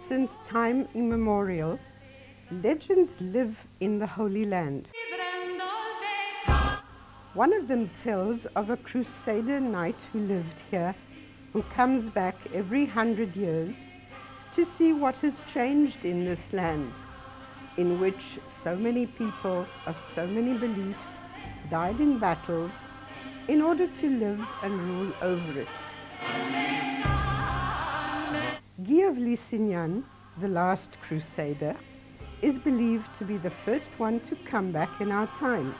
Since time immemorial, legends live in the Holy Land. One of them tells of a crusader knight who lived here, who comes back every 100 years to see what has changed in this land, in which so many people of so many beliefs died in battles in order to live and rule over it. Guy of Lusignan, the last crusader, is believed to be the first one to come back in our time.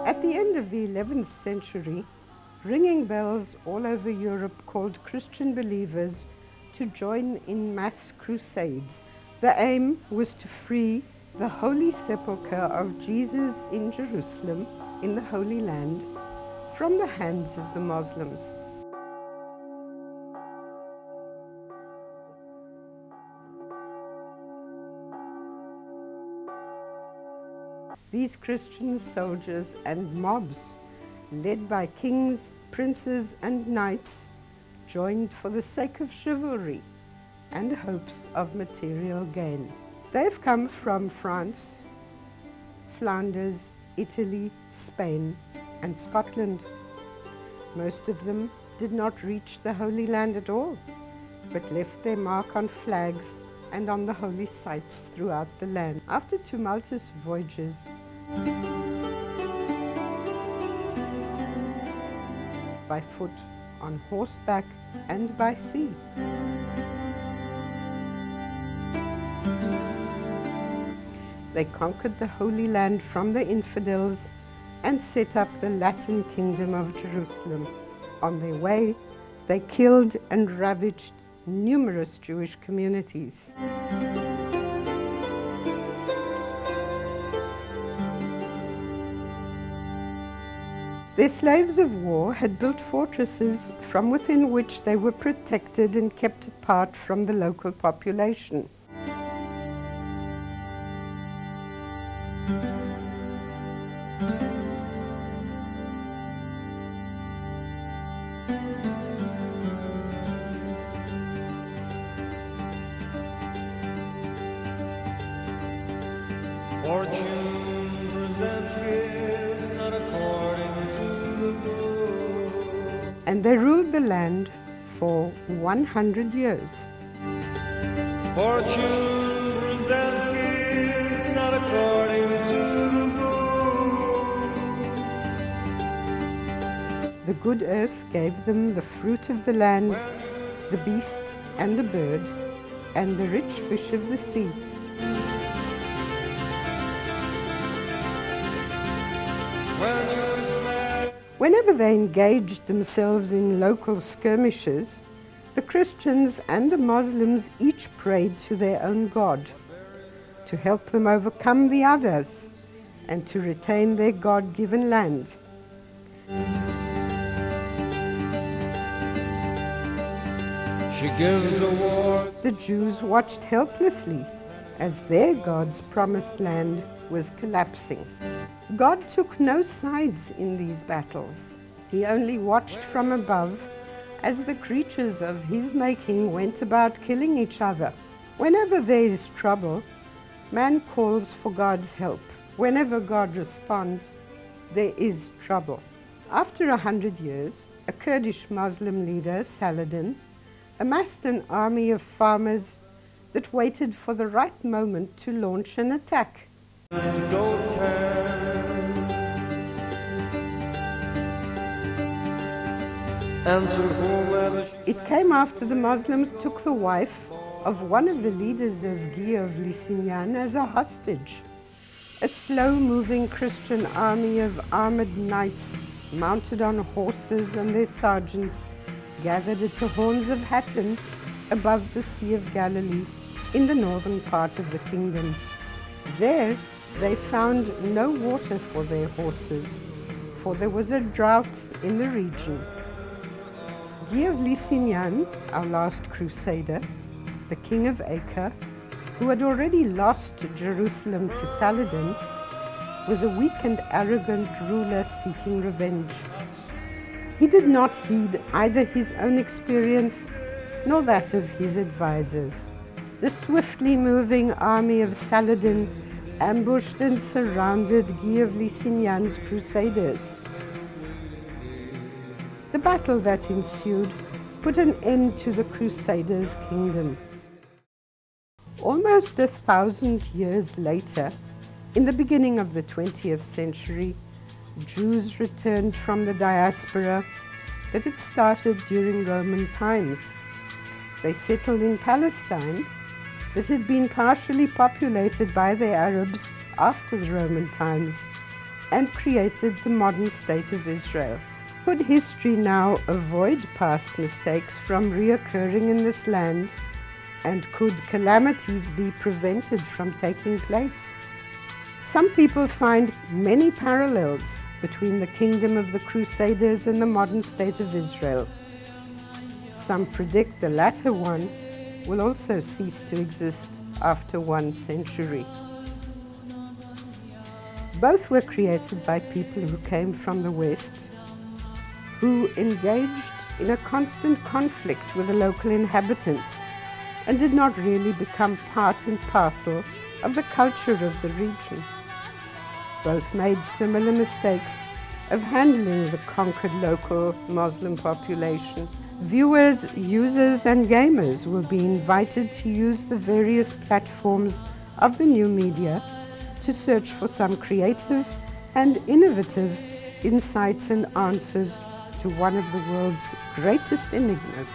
At the end of the 11th century, ringing bells all over Europe called Christian believers to join in mass crusades. The aim was to free the Holy Sepulchre of Jesus in Jerusalem, in the Holy Land, from the hands of the Muslims. These Christian soldiers and mobs, led by kings, princes and knights, joined for the sake of chivalry and hopes of material gain. They've come from France, Flanders, Italy, Spain and Scotland. Most of them did not reach the Holy Land at all, but left their mark on flags and on the holy sites throughout the land. After tumultuous voyages, by foot, on horseback and by sea, they conquered the Holy Land from the infidels and set up the Latin Kingdom of Jerusalem. On their way, they killed and ravaged numerous Jewish communities. Their slaves of war had built fortresses from within which they were protected and kept apart from the local population. Fortune presents gifts not according to the good. And they ruled the land for 100 years. Fortune presents gifts not according to the good. The good earth gave them the fruit of the land, the beast and the bird, and the rich fish of the sea. Whenever they engaged themselves in local skirmishes, the Christians and the Muslims each prayed to their own God to help them overcome the others and to retain their God-given land. She gives a war. The Jews watched helplessly as their God's promised land was collapsing. God took no sides in these battles. He only watched from above as the creatures of his making went about killing each other. Whenever there is trouble, man calls for God's help. Whenever God responds, there is trouble. After 100 years, a Kurdish Muslim leader, Saladin, amassed an army of farmers that waited for the right moment to launch an attack. It came after the Muslims took the wife of one of the leaders of Guy of Lusignan as a hostage. A slow-moving Christian army of armored knights mounted on horses and their sergeants gathered at the Horns of Hattin above the Sea of Galilee in the northern part of the kingdom. There they found no water for their horses, for there was a drought in the region. Guy of Lusignan, our last crusader, the king of Acre, who had already lost Jerusalem to Saladin, was a weak and arrogant ruler seeking revenge. He did not heed either his own experience nor that of his advisors. The swiftly moving army of Saladin ambushed and surrounded Guy of Lusignan's crusaders. The battle that ensued put an end to the Crusaders' kingdom. Almost 1,000 years later, in the beginning of the 20th century, Jews returned from the diaspora that had started during Roman times. They settled in Palestine that had been partially populated by the Arabs after the Roman times and created the modern state of Israel. Could history now avoid past mistakes from reoccurring in this land? And could calamities be prevented from taking place? Some people find many parallels between the kingdom of the Crusaders and the modern state of Israel. Some predict the latter one will also cease to exist after 1 century. Both were created by people who came from the West, who engaged in a constant conflict with the local inhabitants and did not really become part and parcel of the culture of the region. Both made similar mistakes of handling the conquered local Muslim population. Viewers, users, and gamers will be invited to use the various platforms of the new media to search for some creative and innovative insights and answers to one of the world's greatest enigmas.